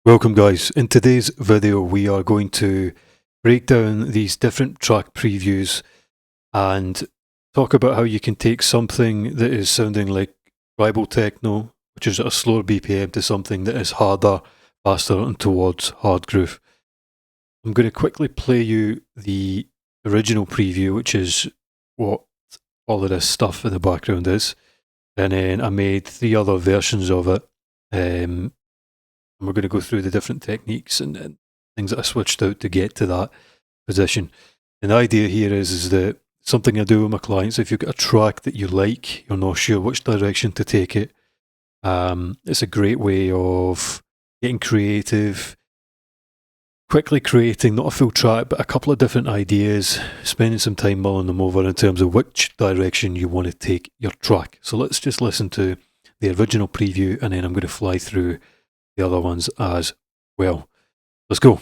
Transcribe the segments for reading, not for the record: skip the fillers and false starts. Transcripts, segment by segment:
Welcome guys, in today's video we are going to break down these different track previews and talk about how you can take something that is sounding like tribal techno, which is at a slower BPM, to something that is harder, faster and towards hard groove. I'm going to quickly play you the original preview, which is what all of this stuff in the background is, and then I made 3 other versions of it. And we're going to go through the different techniques and things that I switched out to get to that position. And the idea here is that something I do with my clients, if you've got a track that you like, you're not sure which direction to take it, it's a great way of getting creative, quickly creating not a full track, but a couple of different ideas, spending some time mulling them over in terms of which direction you want to take your track. So let's just listen to the original preview and then I'm going to fly through the other ones as well. Let's go.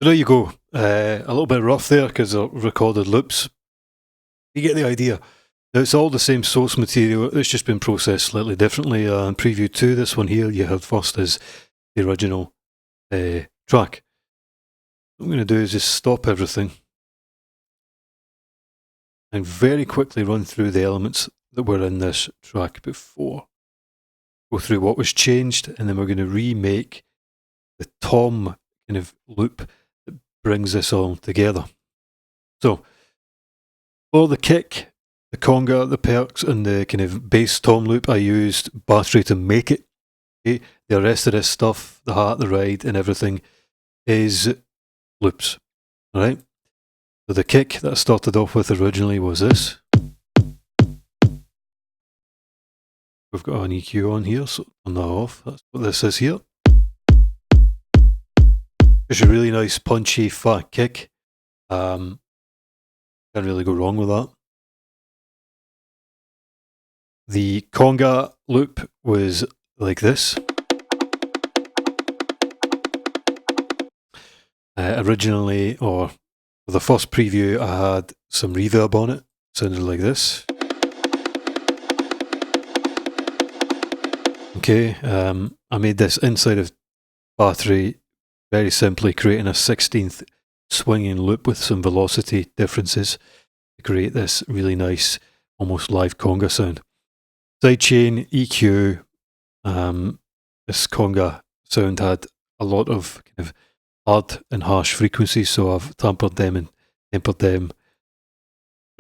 There you go. A little bit rough there because of recorded loops. You get the idea. Now, it's all the same source material, it's just been processed slightly differently. In preview 2, this one here you heard first is the original track. What I'm going to do is just stop everything and very quickly run through the elements that were in this track before. Go through what was changed, and then we're going to remake the tom kind of loop that brings this all together. So, for the kick, the conga, the perks, and the kind of bass tom loop, I used battery to make it. Okay? The rest of this stuff, the hat, the ride, and everything is loops. Alright? So the kick that I started off with originally was this. We've got an EQ on here, so turn that off. That's what this is here. It's a really nice, punchy, fat kick. Can't really go wrong with that. The conga loop was like this. Originally, or for the first preview, I had some reverb on it. It sounded like this. Okay, I made this inside of battery very simply, creating a 16th swinging loop with some velocity differences to create this really nice, almost live conga sound. Sidechain, EQ, this conga sound had a lot of kind of hard and harsh frequencies, so I've tampered them and tempered them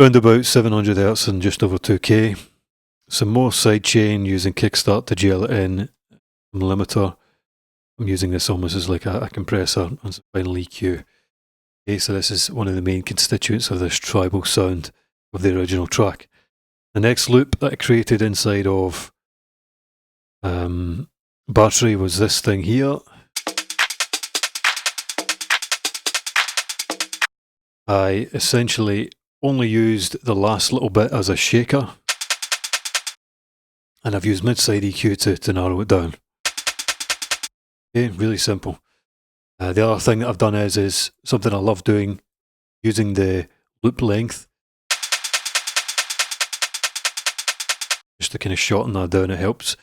around about 700 Hz and just over 2K. Some more sidechain using kickstart to gel it in, some limiter. I'm using this almost as like a compressor and some final EQ. Okay, so this is one of the main constituents of this tribal sound of the original track. The next loop that I created inside of battery was this thing here. I essentially only used the last little bit as a shaker, and I've used mid-side EQ to narrow it down. Okay, really simple. The other thing that I've done is something I love doing, using the loop length. Just to kind of shorten that down, it helps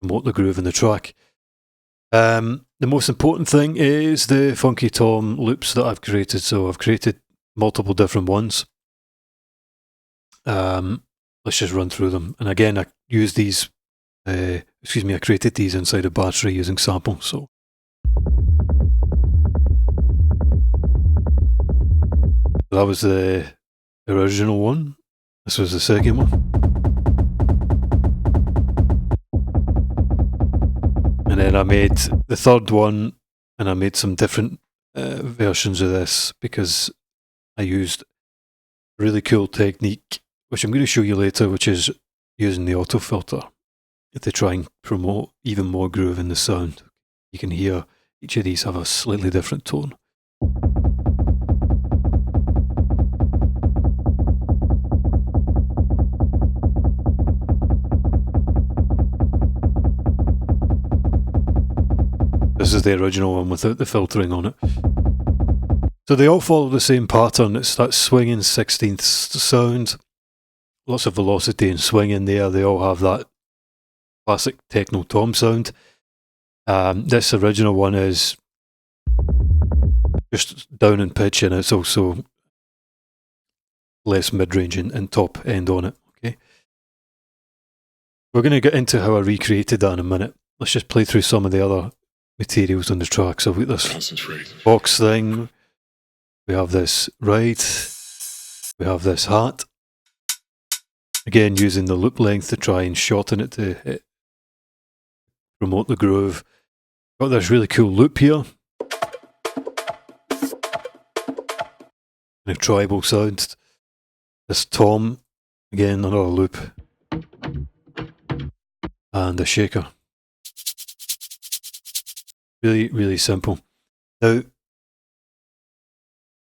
promote the groove in the track. Now the most important thing is the Funky Tom loops that I've created. So I've created multiple different ones. Let's just run through them. And again, I use these, I created these inside a battery using samples. So that was the original one. This was the second one. And then I made the third one, and I made some different versions of this because I used a really cool technique, which I'm going to show you later, which is using the auto filter to try and promote even more groove in the sound. You can hear each of these have a slightly different tone. This is the original one without the filtering on it. So they all follow the same pattern. It's that swinging 16th sound. Lots of velocity and swing in there. They all have that classic Techno tom sound. This original one is just down in pitch, and it's also less mid-range and top end on it. Okay, we're going to get into how I recreated that in a minute. Let's just play through some of the other materials on the track. So we've got this box thing, we have this ride, we have this hat. Again, using the loop length to try and shorten it to promote the groove. Got this really cool loop here. A tribal sound. This tom, again another loop. And a shaker. Really, really simple. Now,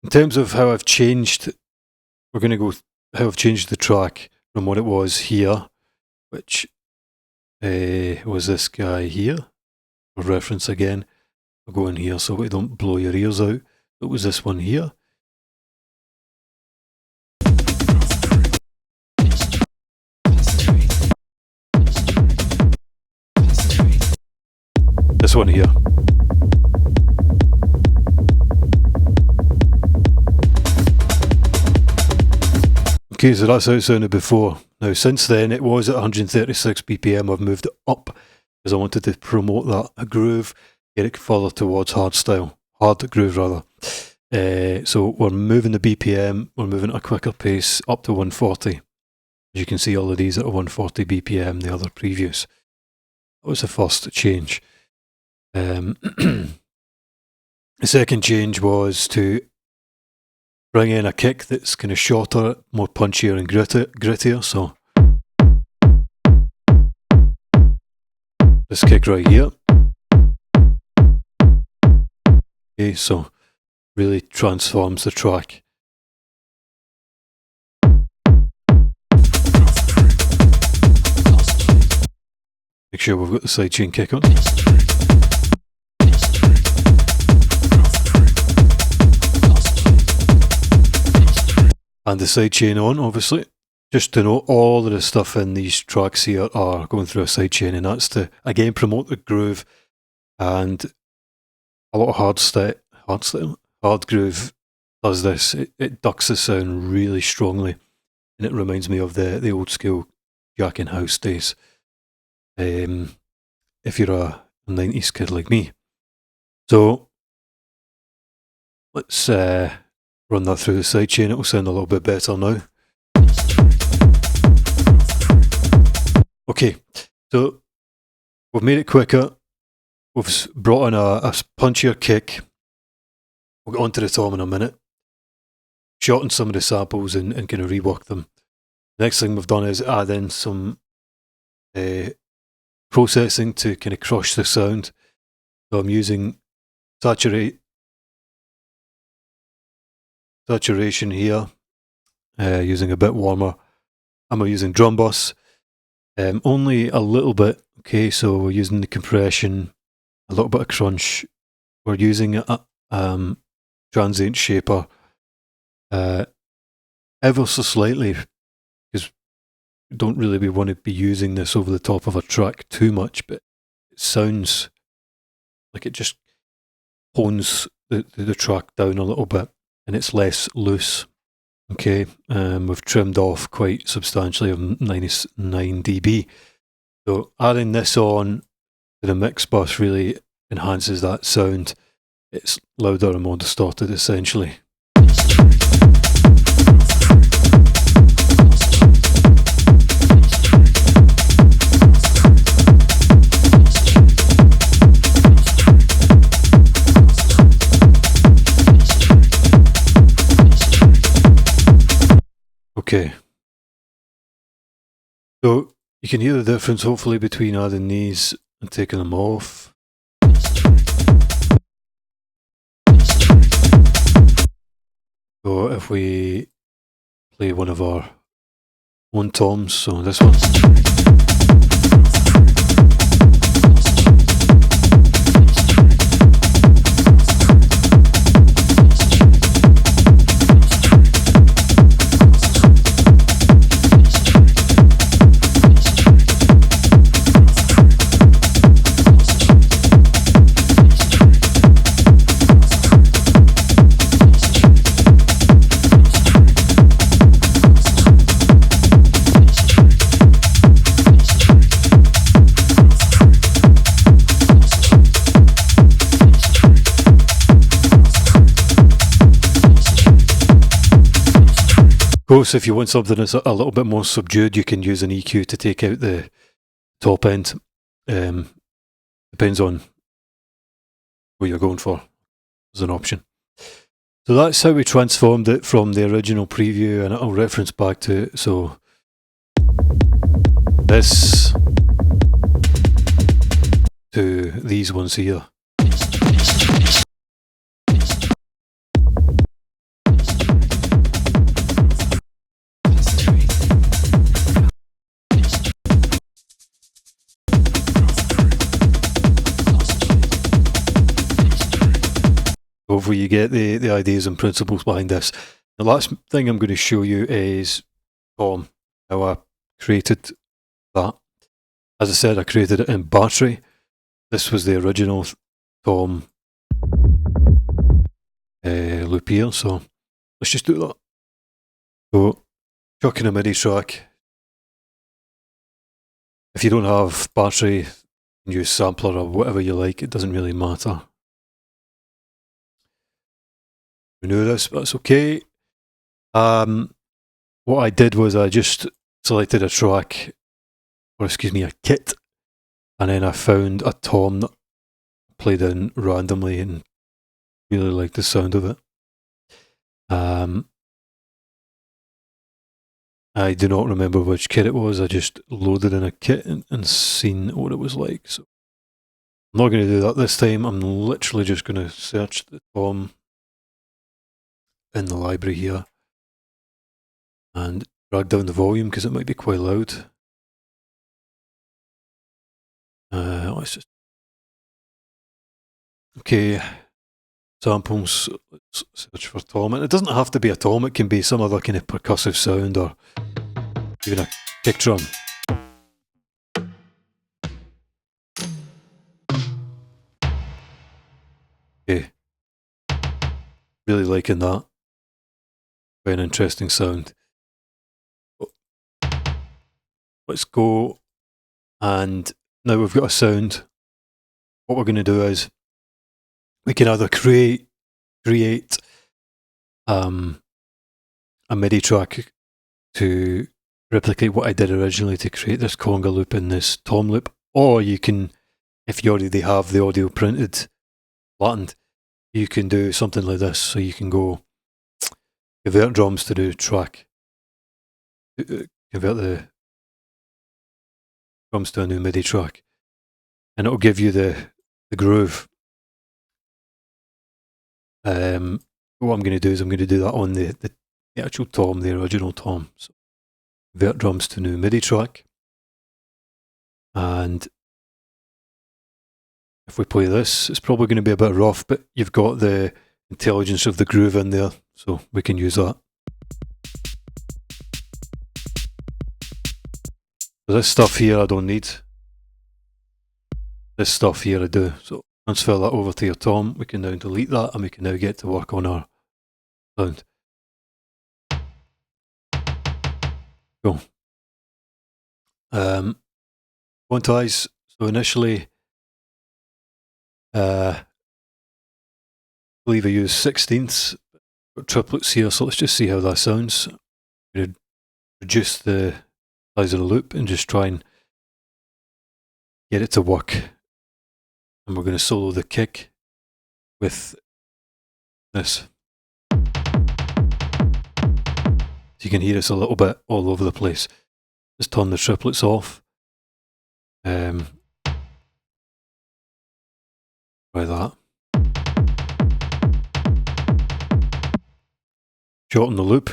in terms of how I've changed, we're going to go how I've changed the track from what it was here, which was this guy here. For reference again, I'll go in here so we don't blow your ears out. It was this one here. This one here. Okay, so that's how it sounded before. Now, since then, it was at 136 BPM. I've moved it up because I wanted to promote that groove, get it further towards hard groove rather. So we're moving the BPM, we're moving at a quicker pace up to 140. As you can see, all of these at 140 BPM, the other previews. That was the first change. The second change was to bring in a kick that's kind of shorter, more punchier and grittier. So this kick right here. Okay, so really transforms the track. Make sure we've got the sidechain kick on. And the sidechain on, obviously. Just to note, all of the stuff in these tracks here are going through a sidechain, and that's to, again, promote the groove. And a lot of hard groove does this. It ducks the sound really strongly, and it reminds me of the old school Jack in House days. If you're a 90s kid like me. So, let's run that through the sidechain. It will sound a little bit better now. Okay, so we've made it quicker. We've brought in a punchier kick. We'll get onto the tom in a minute. Shorten some of the samples and kind of rework them. Next thing we've done is add in some processing to kind of crush the sound. So I'm using saturation here, using a bit warmer. I'm using drum bus, only a little bit. Okay, so we're using the compression, a little bit of crunch. We're using a transient shaper, ever so slightly, because we don't really want to be using this over the top of a track too much, but it sounds Like it just hones the track down a little bit, and it's less loose. Okay, we've trimmed off quite substantially of -9 dB. So adding this on to the mix bus really enhances that sound. It's louder and more distorted essentially. Okay. So you can hear the difference hopefully between adding these and taking them off. So if we play one of our own toms, so this one. Of course, if you want something that's a little bit more subdued, you can use an EQ to take out the top end. Depends on what you're going for as an option. So that's how we transformed it from the original preview, and I'll reference back to it. So this to these ones here. Hopefully you get the ideas and principles behind this. The last thing I'm going to show you is Tom, how I created that. As I said, I created it in Battery. This was the original Tom loop here, so let's just do that. So, chucking a MIDI track. If you don't have Battery, you can use Sampler or whatever you like, it doesn't really matter. We knew this, but that's okay. What I did was I just selected a track, or excuse me, a kit, and then I found a tom that played in randomly and really liked the sound of it. I do not remember which kit it was. I just loaded in a kit and seen what it was like. So I'm not going to do that this time. I'm literally just going to search the tom in the library here and drag down the volume because it might be quite loud. Let's just... Okay, samples, let's search for tom. And it doesn't have to be a tom, it can be some other kind of percussive sound or even a kick drum. Okay, really liking that. Quite an interesting sound. Let's go, and now we've got a sound. What we're going to do is we can either create a MIDI track to replicate what I did originally to create this conga loop and this tom loop, or you can, if you already have the audio printed, flattened, you can do something like this. So you can go convert drums to do track, convert the drums to a new MIDI track, and it'll give you the groove. What I'm going to do is I'm going to do that on the actual tom, the original tom. So convert drums to new MIDI track, and if we play this, it's probably going to be a bit rough, but you've got the intelligence of the groove in there, so we can use that. So this stuff here I don't need. This stuff here I do. So transfer that over to your Tom. We can now delete that, and we can now get to work on our sound. Cool. Quantize. So initially, I believe I use 16ths, triplets here, so let's just see how that sounds. I'm going to reduce the size of the loop and just try and get it to work. And we're going to solo the kick with this. So you can hear it's a little bit all over the place. Just turn the triplets off. Try that. Shorten the loop.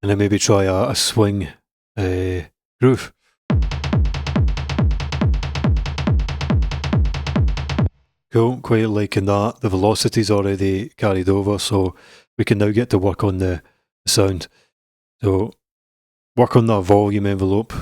And then maybe try a swing groove. Cool, quite liking that. The velocity's already carried over, so we can now get to work on the sound. So work on that volume envelope.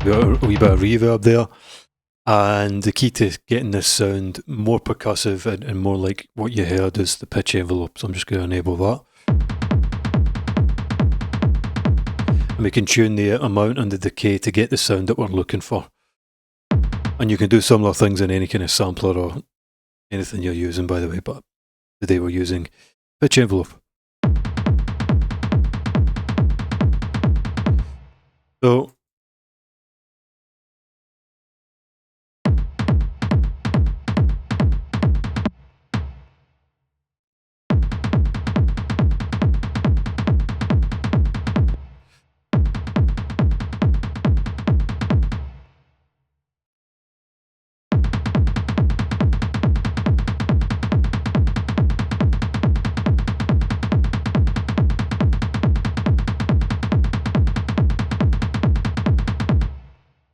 Got a wee bit of reverb there, and the key to getting this sound more percussive and more like what you heard is the pitch envelope, so I'm just going to enable that. And we can tune the amount and the decay to get the sound that we're looking for. And you can do similar things in any kind of sampler or anything you're using, by the way, but today we're using pitch envelope. So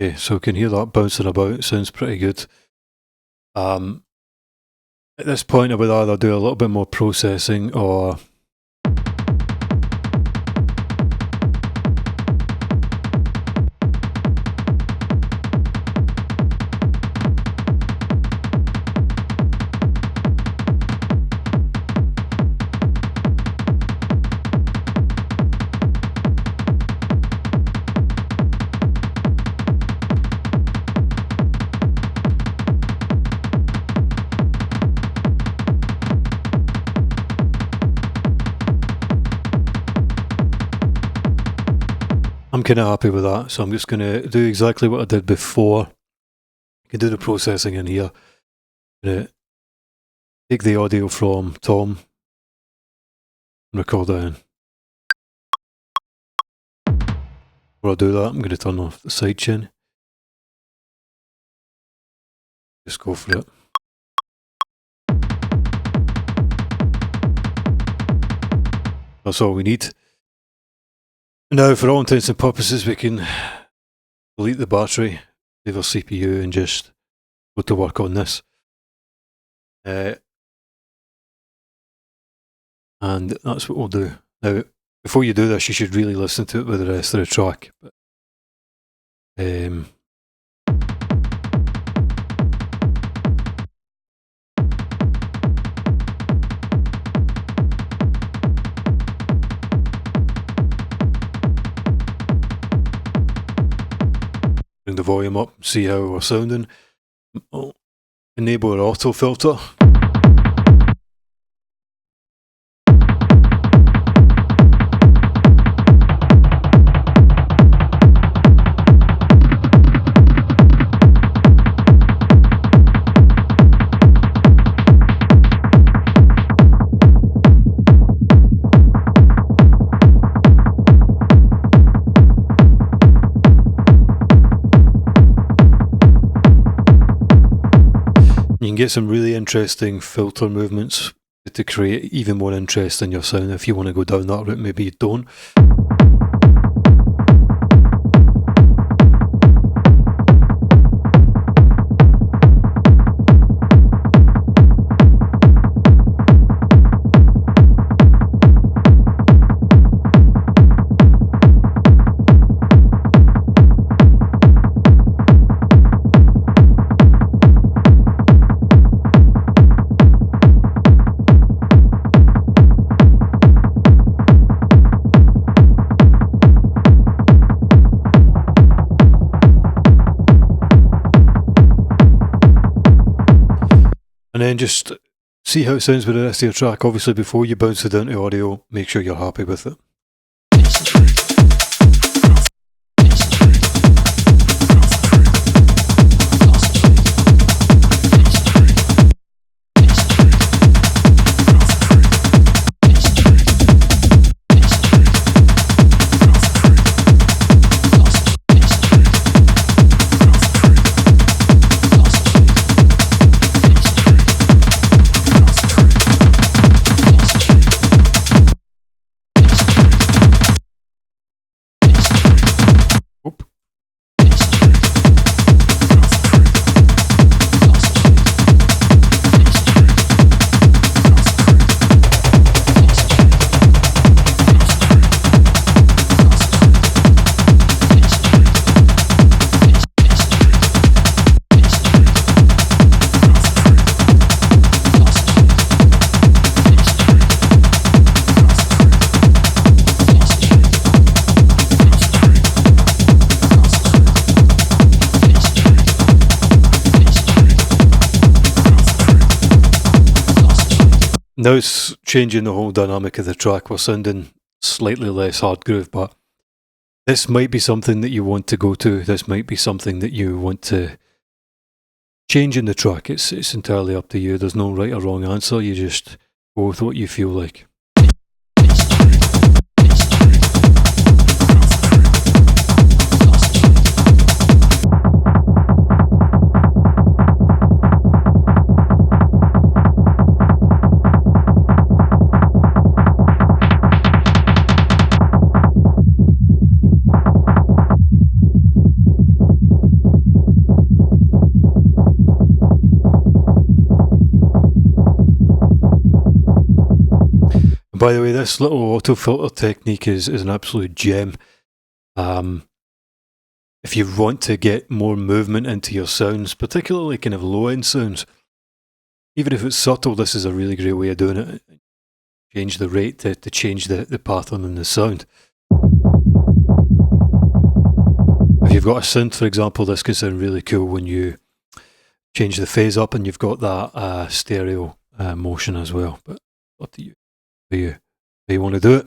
okay, so we can hear that bouncing about. It sounds pretty good. At this point, I would either do a little bit more processing or I'm kind of happy with that, so I'm just going to do exactly what I did before. I can do the processing in here. I'm going to take the audio from Tom and record it in. Before I do that, I'm going to turn off the sidechain. Just go for it. That's all we need. Now, for all intents and purposes, we can delete the battery, leave our CPU, and just go to work on this. And that's what we'll do. Now, before you do this, you should really listen to it with the rest of the track. But, bring the volume up, see how we're sounding. I'll enable our auto filter. can get some really interesting filter movements to create even more interest in your sound. If you want to go down that route, maybe you don't. And then just see how it sounds with the rest of your track. Obviously, before you bounce it down to audio, make sure you're happy with it. Now it's changing the whole dynamic of the track. We're sounding slightly less hard groove, but this might be something that you want to go to. This might be something that you want to change in the track. It's entirely up to you. There's no right or wrong answer. You just go with what you feel like. By the way, this little auto filter technique is an absolute gem. If you want to get more movement into your sounds, particularly kind of low-end sounds, even if it's subtle, this is a really great way of doing it. Change the rate to change the pattern in the sound. If you've got a synth, for example, this can sound really cool when you change the phase up and you've got that stereo motion as well. But up to you. Do you want to do it?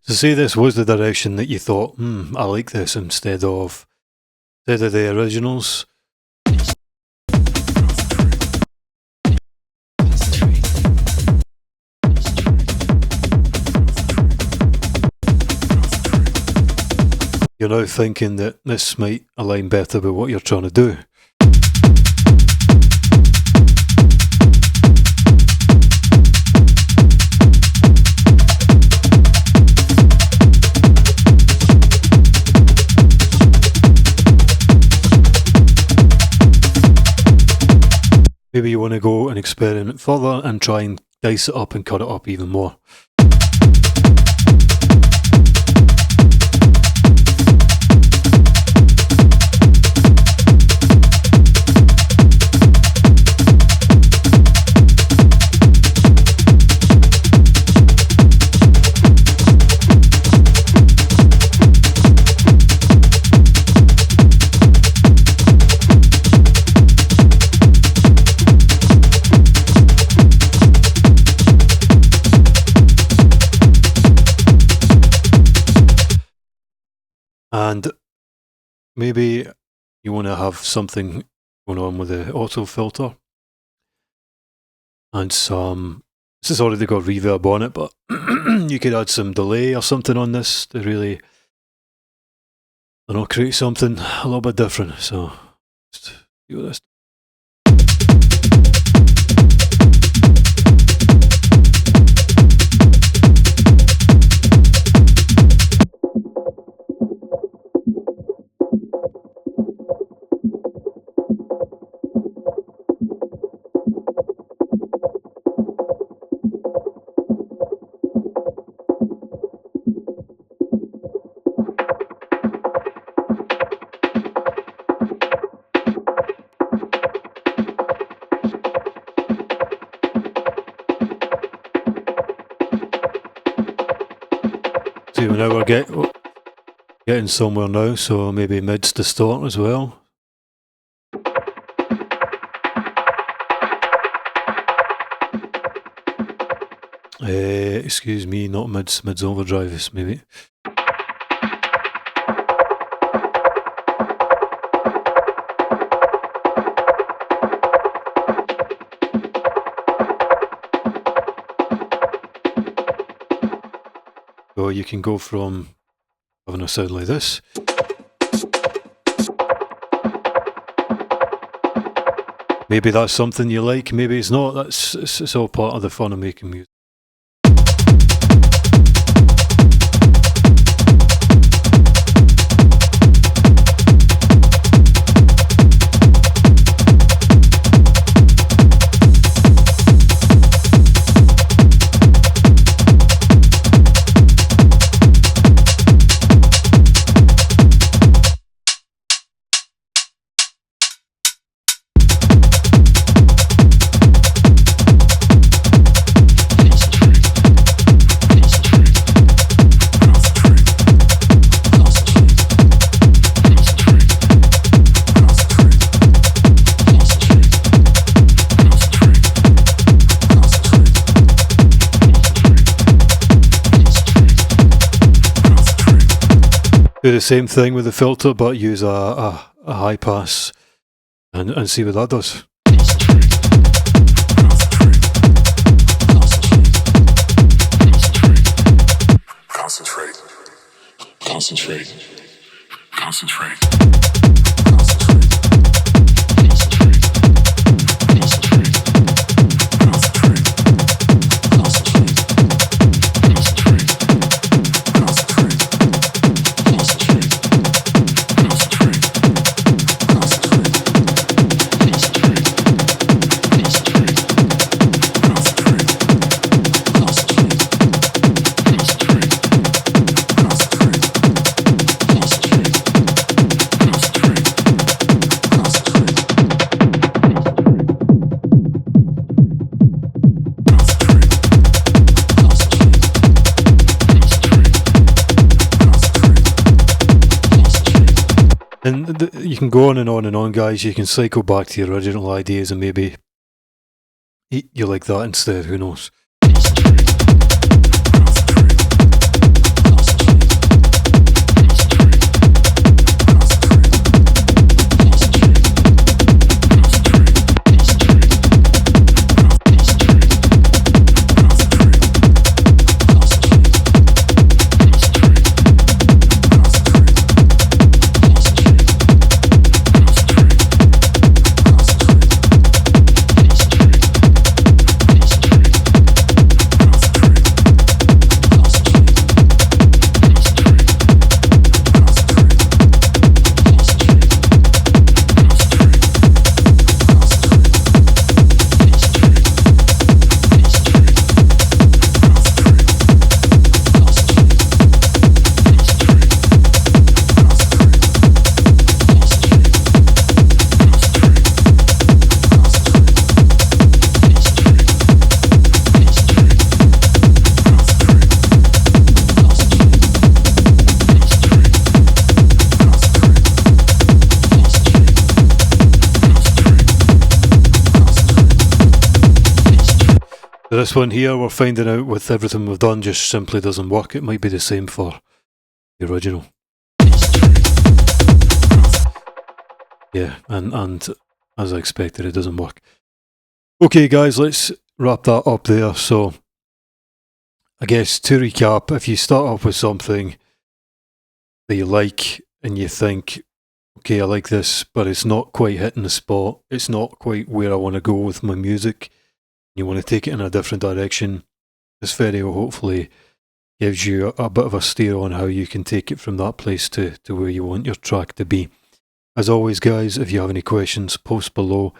So say this was the direction that you thought, I like this instead of the originals. You're now thinking that this might align better with what you're trying to do. Maybe you want to go and experiment further and try and dice it up and cut it up even more. And maybe you want to have something going on with the auto filter and some. This has already got reverb on it, but you could add some delay or something on this to really, create something a little bit different. So let's do this. See, now we're getting somewhere now, so maybe mids to start as well. Excuse me, not mids overdrive, maybe. So you can go from having a sound like this. Maybe that's something you like, maybe it's not. It's all part of the fun of making music. Do the same thing with the filter, but use a high pass and see what that does. Concentrate. Concentrate. Concentrate. And you can go on and on, guys. You can cycle back to your original ideas and maybe you like that instead, who knows. This one here, we're finding out with everything we've done, just simply doesn't work. It might be the same for the original. Yeah, and as I expected, it doesn't work. Okay, guys, let's wrap that up there. So, I guess to recap, if you start off with something that you like and you think, okay, I like this, but it's not quite hitting the spot, it's not quite where I want to go with my music, you want to take it in a different direction, this video hopefully gives you a bit of a steer on how you can take it from that place to where you want your track to be. As always, guys, if you have any questions, post below,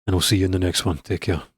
and I'll see you in the next one. Take care.